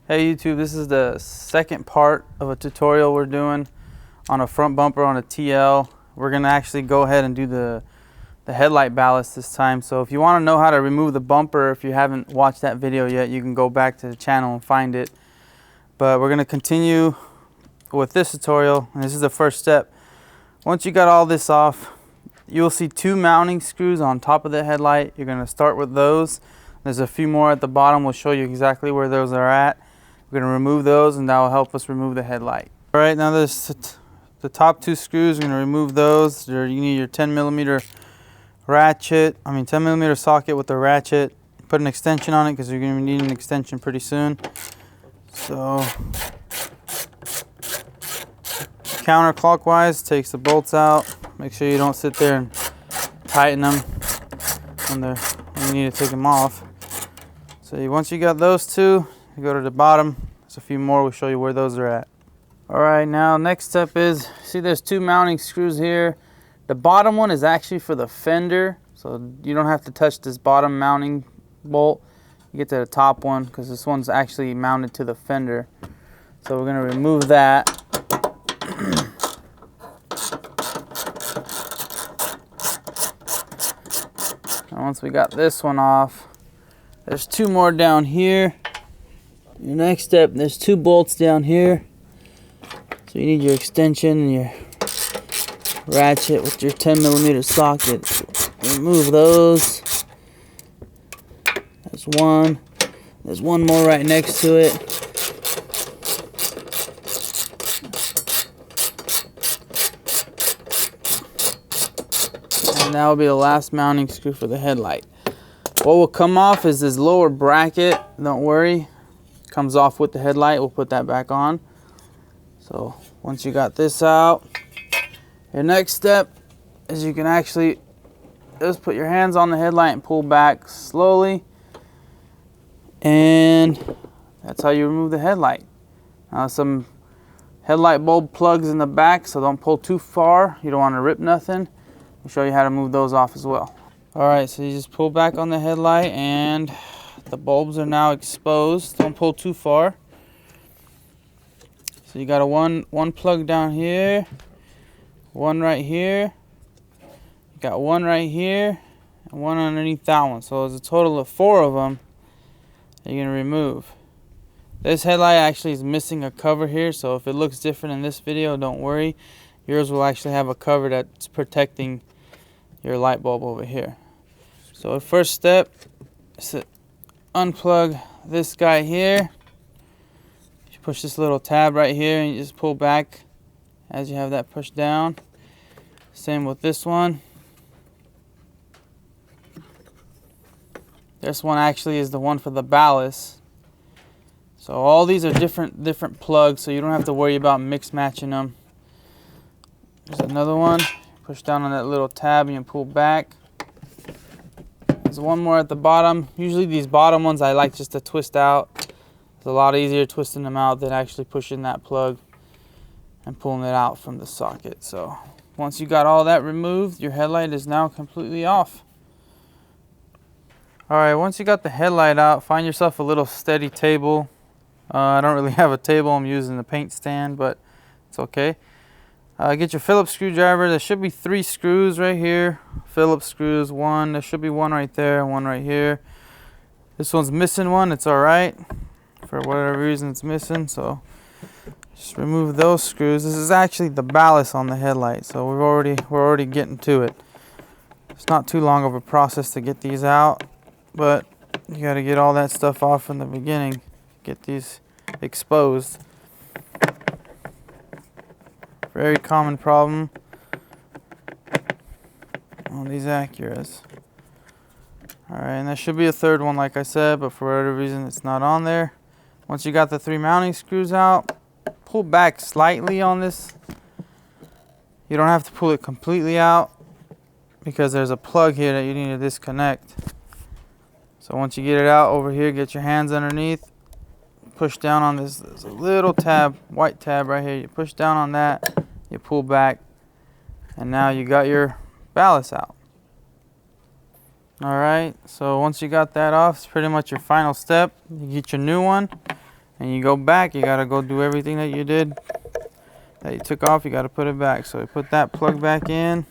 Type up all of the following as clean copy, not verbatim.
Hey YouTube, this is the second part of a tutorial we're doing on a front bumper on a TL. We're gonna actually go ahead and do the headlight ballast this time. So if you wanna know how to remove the bumper, if you haven't watched that video yet, you can go back to the channel and find it. But we're gonna continue with this tutorial, and this is the first step. Once you got all this off, you'll see two mounting screws on top of the headlight. You're gonna start with those. There's a few more at the bottom. We'll show you exactly where those are at. We're going to remove those, and that will help us remove the headlight. All right, now there's the top two screws. We're going to remove those. You need your 10 millimeter socket with the ratchet. Put an extension on it because you're going to need an extension pretty soon. So counterclockwise, takes the bolts out. Make sure you don't sit there and tighten them when you need to take them off. So once you got those two, you go to the bottom. There's a few more. We'll show you where those are at. All right, now next step is, see there's two mounting screws here. The bottom one is actually for the fender, so you don't have to touch this bottom mounting bolt. You get to the top one because this one's actually mounted to the fender. So we're gonna remove that. And once we got this one off, there's two more down here. Your next step, there's two bolts down here. So you need your extension and your ratchet with your 10 millimeter socket. Remove those. There's one. There's one more right next to it. And that will be the last mounting screw for the headlight. What will come off is this lower bracket. Don't worry. Comes off with the headlight. We'll put that back on. So once you got this out, your next step is you can actually just put your hands on the headlight and pull back slowly, and that's how you remove the headlight. Now some headlight bulb plugs in the back, so don't pull too far. You don't want to rip nothing. We'll show you how to move those off as well. Alright, so you just pull back on the headlight and the bulbs are now exposed. Don't pull too far. So you got one plug down here, one right here, you got one right here, and one underneath that one. So there's a total of 4 of them that you're going to remove. This headlight actually is missing a cover here, so if it looks different in this video, don't worry. Yours will actually have a cover that's protecting your light bulb over here. So the first step is to unplug this guy here. You push this little tab right here and you just pull back as you have that pushed down. Same with this one. This one actually is the one for the ballast. So all these are different plugs, so you don't have to worry about mix matching them. There's another one. Push down on that little tab and you pull back. There's one more at the bottom. Usually these bottom ones I like just to twist out. It's a lot easier twisting them out than actually pushing that plug and pulling it out from the socket. So once you got all that removed, your headlight is now completely off. Alright, once you got the headlight out, find yourself a little steady table. I don't really have a table. I'm using the paint stand, but it's okay. Get your Phillips screwdriver. There should be 3 screws right here. Phillips screws, one. There should be one right there, one right here. This one's missing one. It's alright. For whatever reason it's missing, so just remove those screws. This is actually the ballast on the headlight, so we're already getting to it. It's not too long of a process to get these out, but you got to get all that stuff off from the beginning. Get these exposed. Very common problem on these Acuras. Alright, and there should be a third one like I said, but for whatever reason it's not on there. Once you got the 3 mounting screws out, pull back slightly on this. You don't have to pull it completely out because there's a plug here that you need to disconnect. So once you get it out over here, get your hands underneath. Push down on this. There's a little tab, white tab right here. You push down on that, you pull back, and now you got your ballast out. Alright, so once you got that off, it's pretty much your final step. You get your new one, and you go back, you gotta go do everything that you did, that you took off, you gotta put it back. So you put that plug back in,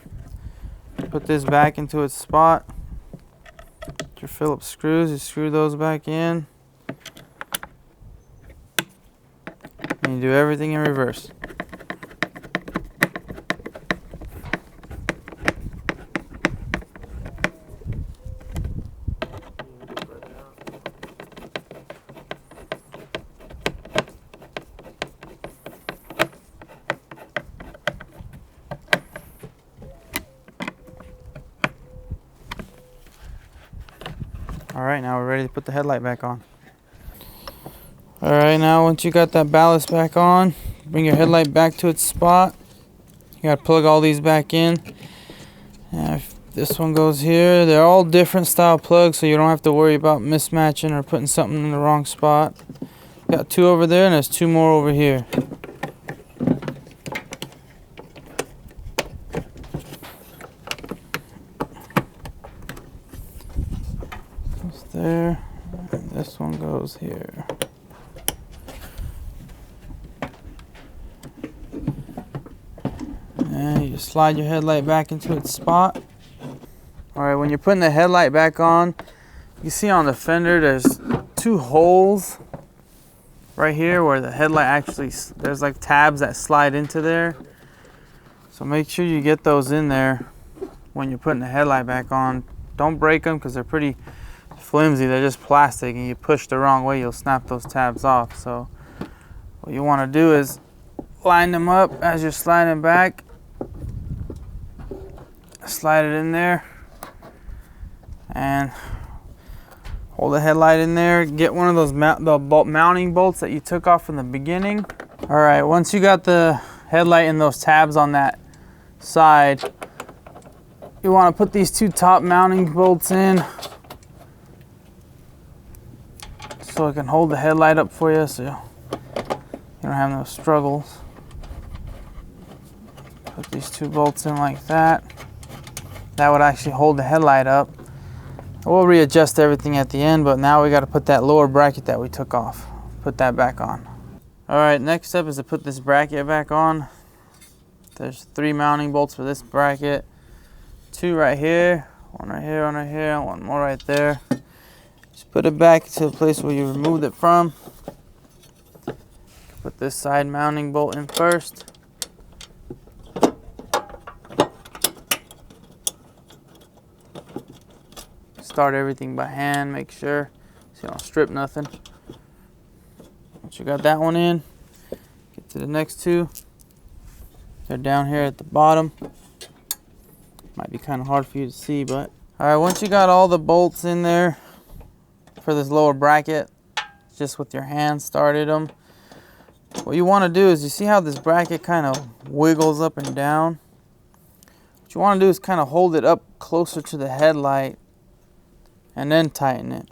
put this back into its spot. Your Phillips screws, you screw those back in, and you do everything in reverse. Alright, now we're ready to put the headlight back on. Alright, now once you got that ballast back on, bring your headlight back to its spot. You gotta plug all these back in. And if this one goes here, they're all different style plugs, so you don't have to worry about mismatching or putting something in the wrong spot. Got 2 over there and there's 2 more over here. There, and this one goes here. And you just slide your headlight back into its spot. Alright, when you're putting the headlight back on, you see on the fender there's 2 holes right here where the headlight actually, there's like tabs that slide into there. So make sure you get those in there when you're putting the headlight back on. Don't break them because they're pretty flimsy, they're just plastic, and you push the wrong way, you'll snap those tabs off. So what you want to do is line them up as you're sliding back, slide it in there, and hold the headlight in there. Get one of those mounting bolts that you took off from the beginning. All right, once you got the headlight and those tabs on that side, you want to put these 2 top mounting bolts in, so it can hold the headlight up for you, so you don't have no struggles. Put these 2 bolts in like that. That would actually hold the headlight up. We'll readjust everything at the end, but now we got to put that lower bracket that we took off. Put that back on. All right, next step is to put this bracket back on. There's 3 mounting bolts for this bracket. 2 right here, 1 right here, 1 right here, and 1 more right there. Just put it back to the place where you removed it from. Put this side mounting bolt in first. Start everything by hand, make sure so you don't strip nothing. Once you got that one in, get to the next 2. They're down here at the bottom. Might be kind of hard for you to see, but all right, once you got all the bolts in there for this lower bracket, just with your hand started them. What you want to do is, you see how this bracket kind of wiggles up and down? What you want to do is kind of hold it up closer to the headlight and then tighten it.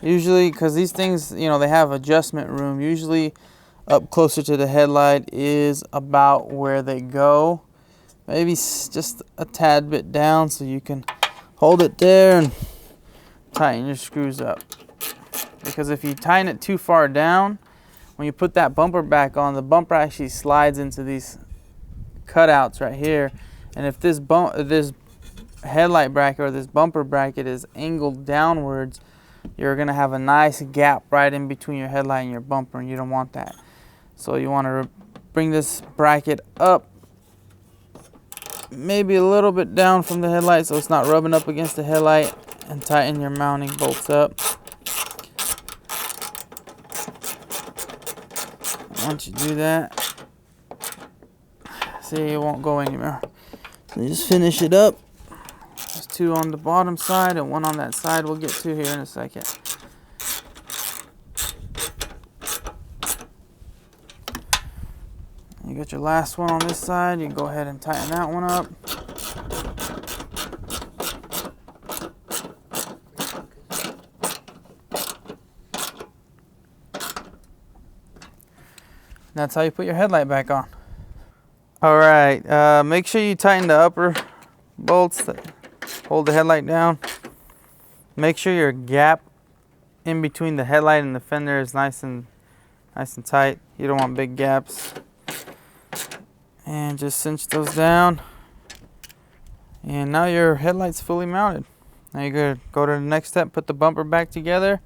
Usually, because these things, you know, they have adjustment room. Usually up closer to the headlight is about where they go. Maybe just a tad bit down, so you can hold it there and tighten your screws up. Because if you tighten it too far down, when you put that bumper back on, the bumper actually slides into these cutouts right here. And if this headlight bracket or this bumper bracket is angled downwards, you're gonna have a nice gap right in between your headlight and your bumper, and you don't want that. So you want to bring this bracket up, maybe a little bit down from the headlight so it's not rubbing up against the headlight, and tighten your mounting bolts up. Once you do that, see, it won't go anywhere. So you just finish it up. There's 2 on the bottom side and 1 on that side. We'll get to here in a second. You got your last one on this side. You can go ahead and tighten that one up. That's how you put your headlight back on. All right, make sure you tighten the upper bolts that hold the headlight down. Make sure your gap in between the headlight and the fender is nice and tight. You don't want big gaps. And just cinch those down. And now your headlight's fully mounted. Now you're gonna go to the next step, put the bumper back together,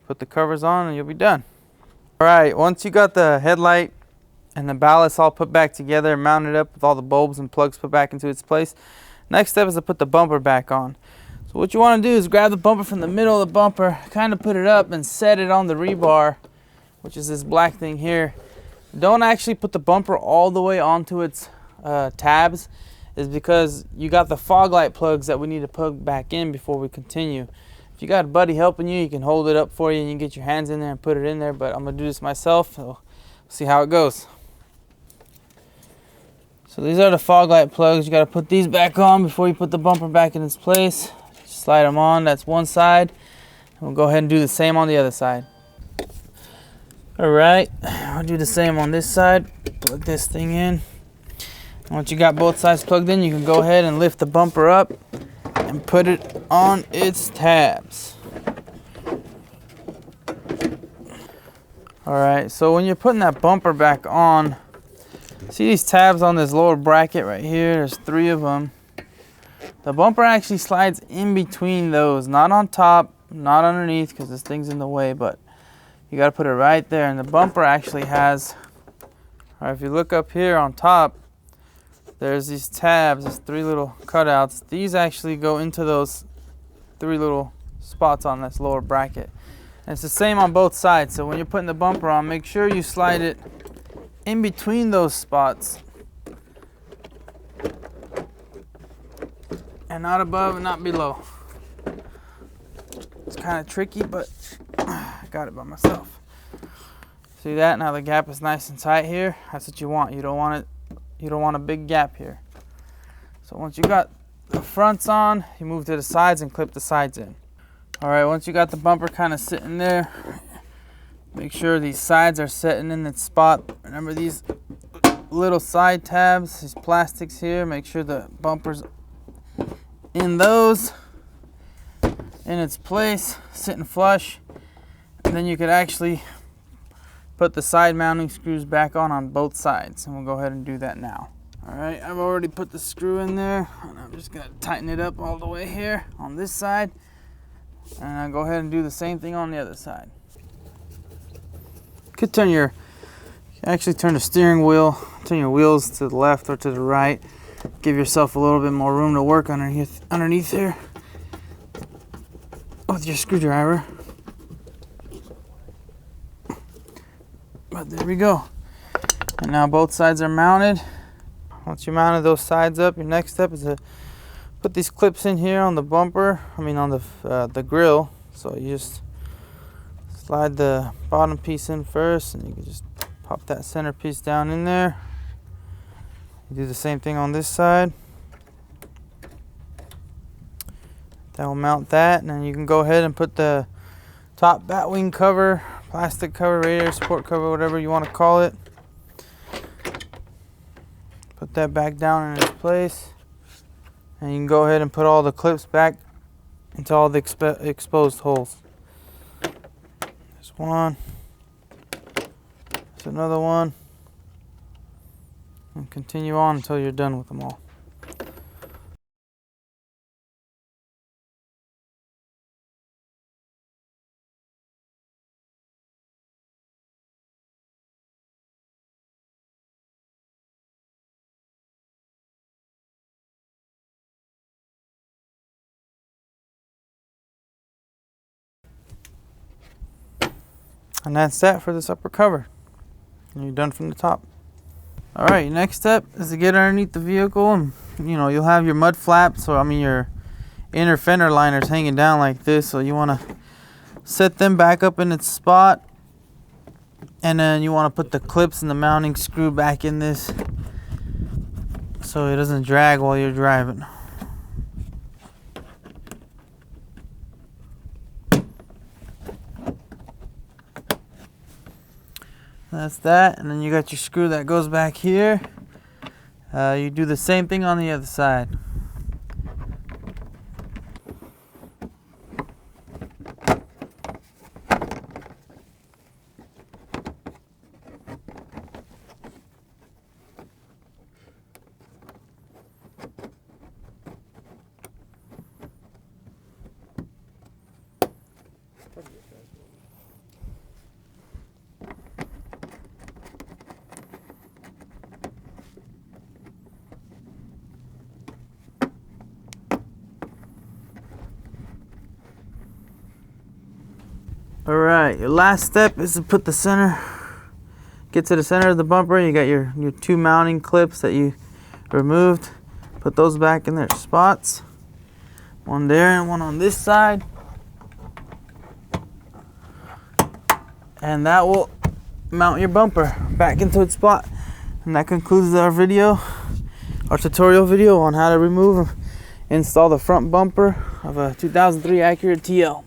put the covers on, and you'll be done. All right, once you got the headlight and the ballast all put back together, mounted up with all the bulbs and plugs put back into its place, next step is to put the bumper back on. So what you want to do is grab the bumper from the middle of the bumper, kind of put it up and set it on the rebar, which is this black thing here. Don't actually put the bumper all the way onto its tabs, is because you got the fog light plugs that we need to plug back in before we continue. If you got a buddy helping you, you can hold it up for you and you can get your hands in there and put it in there, but I'm gonna do this myself, so see how it goes. So these are the fog light plugs. You gotta put these back on before you put the bumper back in its place. Just slide them on, that's one side. And we'll go ahead and do the same on the other side. All right, I'll do the same on this side. Plug this thing in. Once you got both sides plugged in, you can go ahead and lift the bumper up and put it on its tabs. All right, so when you're putting that bumper back on, see these tabs on this lower bracket right here? There's 3 of them. The bumper actually slides in between those, not on top, not underneath, because this thing's in the way, but you got to put it right there. And the bumper actually has, all right, if you look up here on top, there's these tabs, there's 3 little cutouts. These actually go into those 3 little spots on this lower bracket. And it's the same on both sides. So when you're putting the bumper on, make sure you slide it in between those spots. And not above and not below. It's kind of tricky, but I got it by myself. See that? Now the gap is nice and tight here. That's what you want. You don't want a big gap here. So once you got the fronts on, you move to the sides and clip the sides in. All right, once you got the bumper kind of sitting there, make sure these sides are sitting in its spot. Remember these little side tabs, these plastics here, make sure the bumper's in those, in its place, sitting flush. And then you could actually put the side mounting screws back on both sides, and we'll go ahead and do that now. All right, I've already put the screw in there, and I'm just gonna tighten it up all the way here on this side, and I'll go ahead and do the same thing on the other side. You could turn the steering wheel, turn your wheels to the left or to the right. Give yourself a little bit more room to work underneath here with your screwdriver. But there we go. And now both sides are mounted. Once you mounted those sides up, your next step is to put these clips in here on the bumper. On the grill. So you just slide the bottom piece in first, and you can just pop that center piece down in there. You do the same thing on this side. That will mount that, and then you can go ahead and put the top bat wing cover, plastic cover, radiator support cover, whatever you want to call it. Put that back down in its place, and you can go ahead and put all the clips back into all the exposed holes. There's one. There's another one. And continue on until you're done with them all. And that's that for this upper cover. And you're done from the top. All right, next step is to get underneath the vehicle, and you'll have your mud flaps, or your inner fender liners hanging down like this. So you want to set them back up in its spot, and then you want to put the clips and the mounting screw back in this so it doesn't drag while you're driving. That's that, and then you got your screw that goes back here. You do the same thing on the other side. All right, your last step is to put the center, get to the center of the bumper. You got your 2 mounting clips that you removed. Put those back in their spots. One there and one on this side. And that will mount your bumper back into its spot. And that concludes our video, our tutorial video on how to remove and install the front bumper of a 2003 Acura TL.